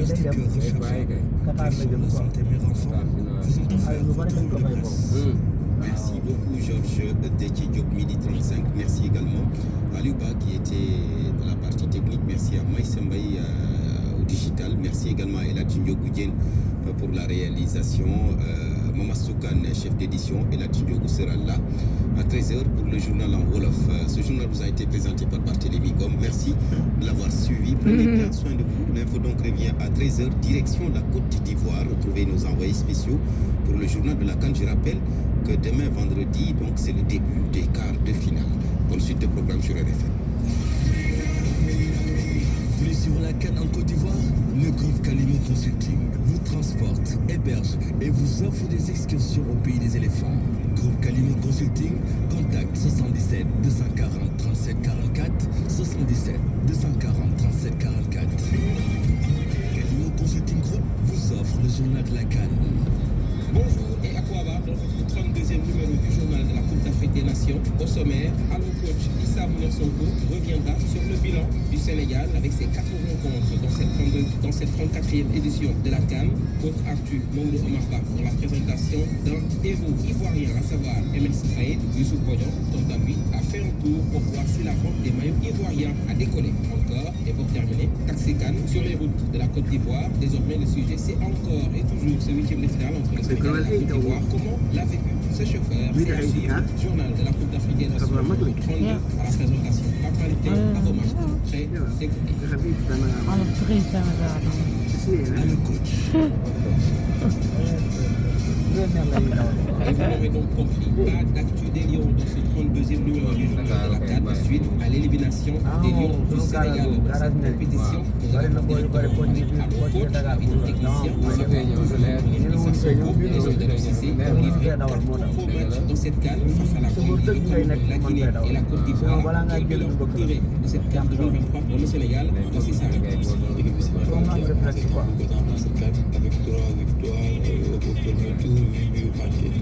sticker rechargeable. Personne ne sentait mes enfants. Vous entendez Merci beaucoup Georges Déthié Diop, midi 35. Merci également à Luba qui était dans la partie technique. Merci à Maïs Mbaye au digital. Merci également à Eladji Ndiogoudjen pour la réalisation. Mama Soukan, chef d'édition. Eladji Ndiogou sera là à 13h pour le journal en Wolof. Ce journal vous a été présenté par Barthélémy Gom. Merci de l'avoir suivi. Prenez bien soin de vous. L'info donc revient à 13h. Direction la Côte d'Ivoire. Retrouvez nos envoyés spéciaux pour le journal de la CAN. Je rappelle que demain vendredi, donc c'est le début des quarts de finale. Bonne suite de programme sur RFM. Vous voulez suivre la CAN en Côte d'Ivoire? Le groupe Kalimo Consulting vous transporte, héberge et vous offre des excursions au pays des éléphants. Groupe Kalimo Consulting, contact 77 240 37 44 77 240 37 44. Kalimo Consulting Group vous offre le journal de la CAN. Bonjour et Akwaba dans votre 32e numéro du journal de la Coupe d'Afrique des Nations. Au sommaire, Allo Coach Issa Mounir Sonko reviendra sur le bilan du Sénégal avec ses 4 rencontres dans cette 34e édition de la CAN. Coach Arthur Maodo Omar Ba pour la présentation d'un héros ivoirien, à savoir MS Faye. Youssouf Bodian, quant à lui, a fait un tour pour voir si la vente des maillots ivoiriens a décollé. Encore, et pour terminer, Taxi CAN sur les routes de la Côte d'Ivoire. Désormais, le sujet, c'est encore et toujours ce 8e de finale entre le Sénégal et la Côte d'Ivoire. Comment l'a vécu ce chauffeur? C'est à suivre. Journal de la Coupe d'Afrique des Nations. 32 à la présentation. Parentalité à vos matchs. Très écouté. Allo Coach. Et vous l'aurez donc compris, pas d'actu des Lions dans ce 32e numéro du journal de la CAN suite à l'élimination des Lions du Sénégal dans cette compétition. Nous allons porter le commandement à nos coachs et nos techniciens, à savoir Issa Sonko et Jean-Denis Cissé, pour livrer 4 gros matchs dans cette CAN face à la Gambie, le Cameroun, la Guinée et la Côte d'Ivoire. Quel bilan vous tirez de cette CAN 2023 pour le Sénégal? Voici sa réponse. Avec 3 victoires au premier tour, 8 buts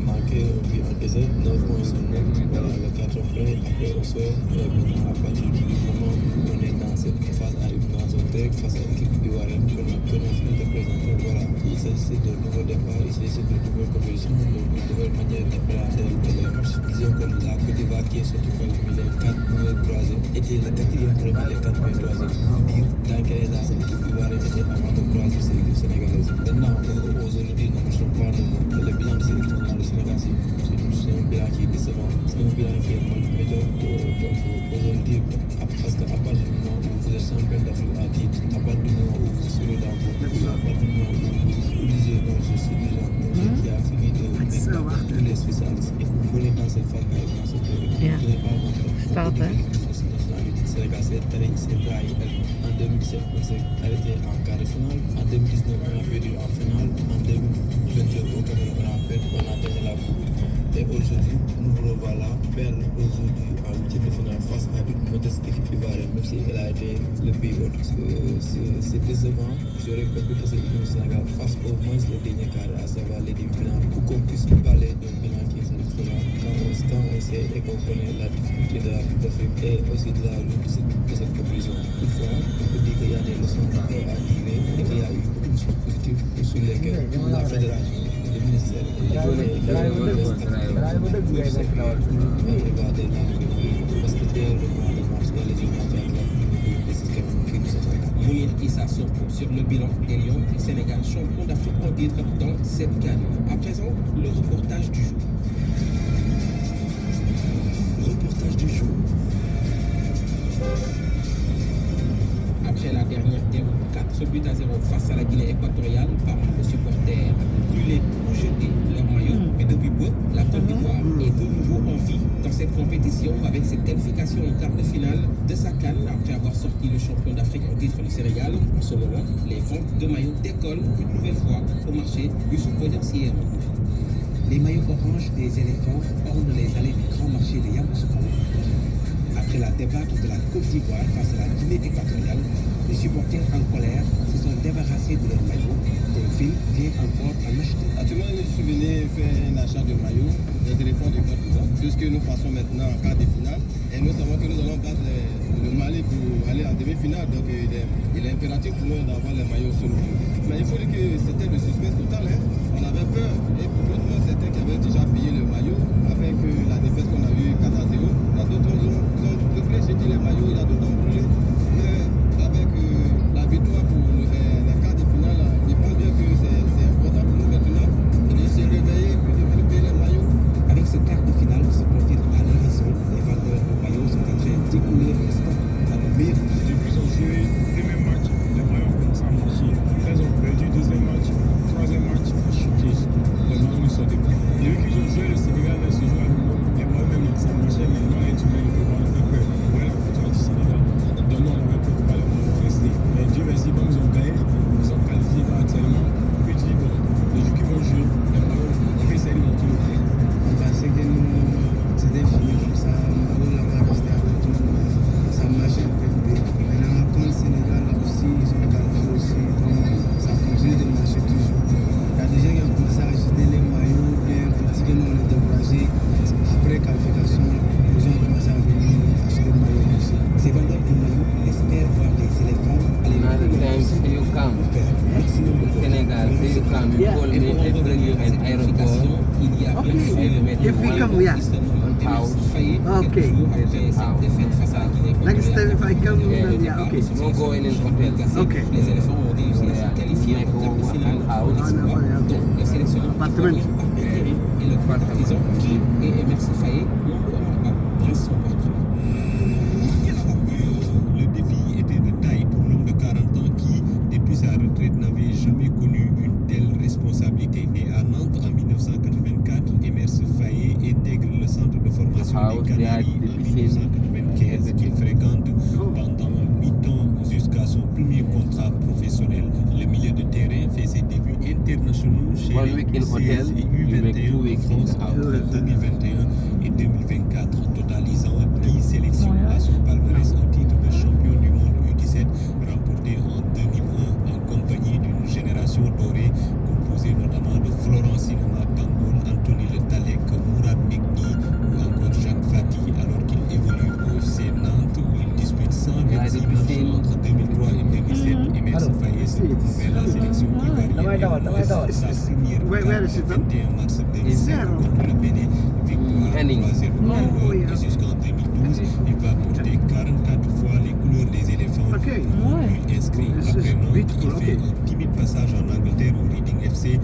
marqués, un but encaissé, 9 points sur 9. Voilà, le 4 après on sort. À partir du moment où on est dans cette phase à élimination directe face à l'équipe ivoirienne que l'on finit de présenter, voilà, il s'agit de nouveaux départs, il s'agit de nouvelles compétitions, de nouvelles manières d'appréhender les matchs. Disons que la Côte d'Ivoire qui est sortie pour éliminer 4 meilleurs troisièmes était la 4e première les 4 meilleurs troisièmes. Dire dans quel état cette équipe ivoirienne était avant de croiser cette équipe sénégalaise. Maintenant, aujourd'hui, nous ne sommes pas le bilan de cette équipe dans le Sénégal, c'est un bilan qui est décevant, c'est un bilan qui est médiocre. Donc, aujourd'hui, parce qu'à partir du moment où vous êtes champion d'Afrique à titre, à partir du moment où vous serez dans vos pays, à partir du moment où vous lisez dans ce dirigeant qui a fini de mettre tous les spécialistes et vous venez dans cette phase dans cette période, vous n'avez pas montré Sénégal s'est trahi. En 2017, on s'est arrêté en quart de finale. En 2019, on a perdu en finale. En 2022, au Cameroun, on a gagné la coupe. Et aujourd'hui, nous vous revoilà perdre aujourd'hui en 8e de finale face à une modeste équipe ivoirienne, même si elle a été le pays haute. C'est décevant. J'aurais préféré que cette équipe du Sénégal fasse au moins le dernier quart, à savoir les demi-finales, pour qu'on puisse parler d'un bilan qui est satisfaisant. Quand on sait et qu'on connaît la difficulté de la Coupe d'Afrique et aussi de la lutte de cette compétition. Toutefois, on peut dire qu'il y a des leçons à tirer et qu'il y a eu beaucoup de choses positives sur lesquelles la fédération, le ministère et les parce que dès le mois de mars, les Lions ont fait la système qui nous attend. Mounir Issa Sonko sur le bilan des Lions du Sénégal, champion d'Afrique en titre dans cette CAN. À présent, le reportage du jour. Reportage du jour. Après la dernière déroute 4 buts à 0 face à la Guinée équatoriale, par les supporters brûlés ou jetés leur maillot. Mais depuis peu, la Côte d'Ivoire est de nouveau en vie dans cette compétition avec cette qualification en quart de finale de sa CAN après avoir sorti le champion d'Afrique en titre du Sénégal. En ce moment, les ventes de maillots décollent une nouvelle fois au marché du sous-potentiel. Les maillots orange des éléphants ornent les allées du grand marché de Yamoussoukro. Après la débâcle de la Côte d'Ivoire face à la Guinée équatoriale, Les supporters en colère se sont débarrassés de leur maillot. Phil vient encore en acheter. Actuellement, je suis venu faire un achat de maillot des éléphants de Côte d'Ivoire, puisque nous passons maintenant en quart de finale et nous savons que nous allons battre le Mali pour aller en demi-finale. Donc il est impératif pour nous d'avoir les maillots sur nous. Mais il faut dire que c'était le suspense total. Hein. On avait peur et pour nous, certains qui avaient déjà payé le maillot avec la défaite qu'on a eue 4-0. Il y a d'autres qui ont préféré jeter les maillots, il y a d'autres qui ont brûlé. Mais avec la victoire pour les quarts de finale, je pense bien que c'est important pour nous maintenant de se réveiller et de récupérer les maillots. Avec ce quart de finale qui se profile à l'horizon, les vendeurs de maillots sont en train d'écouler le stock à le meilleur. Depuis ils ont joué premier match, les maillots ont commencé à marcher. Ils ont perdu deuxième match, troisième match, chuté. Les maillots ne sont plus. Et vu qu'ils ont joué le Sénégal, là, ce jour-là, les maillots même ça marchait, mais nous, on a étudié le pouvoir, on a fait peur. On voyait la victoire du Sénégal. Donc nous, on avait peur que les maillots vont rester. Mais Dieu merci, comme ils ont gagné, ils sont qualifiés actuellement. Puis tu dis, bon, les joueurs qui vont jouer, les maillots, on va essayer de monter le prix. On pensait que nous, c'était fini comme ça, Maroc là va rester avec nous. Ça marchait un peu. Maintenant, comme le Sénégal là aussi, ils ont qualifié aussi, donc ça continue de marcher toujours. Il y a des gens qui ont commencé à acheter les maillots, bien critiquer, nous on est découragés. Après qualification, les gens ont commencé à venir acheter des maillots aussi. Ces vendeurs de maillots espèrent voir les éléphants aller Another time, say you come. Senegal, say you come. You call me, I bring you an aeroport. Il y a bien sûr I will make If we come, yeah. one house. Okay. Next time if I come, Yeah, then yeah, okay. No going in hotel. Okay. Les éléphants ont réussi à se qualifier Make en quart de over finale. one house. Okay. Le sélectionneur Appartement. et le partisan qui et Merci Faye n'ont pas pris son portrait. Le défi était de taille pour l'homme de 40 ans qui, depuis sa retraite, n'avait jamais connu une telle responsabilité. Né à Nantes en 1984, Emerse Faye intègre le centre de formation des Canaries en 1995 qu'il fréquente pendant 8 ans jusqu'à son premier contrat professionnel. Le milieu de terrain fait ses débuts internationaux chez One week in les hotel, U16 et you make 2 U21 weeks en France in entre house. 2021 et 2024, totalisant 10 sélections à son palmarès, un titre de champion du monde U17 remporté en 2001 en compagnie d'une génération dorée composée notamment de Florent Sinoma, Tangoul, Anthony Le Talek, Mourad Mekni ou encore Jacques Fati, alors qu'il évolue au FC Nantes où il dispute 126 matchs entre 2003 et 2007. Emerse Faye se retrouve vers la sélection ivoirienne sa première Where is it then? 21 mars Is 2007 contre le Bénin, victoire Henning. 3-0. Oh, yeah. Et jusqu'en 2012, il va porter 44 fois les couleurs des éléphants. Okay. Inscrit This is après Nantes, beautiful, il fait okay. un timide passage en Angleterre au Reading FC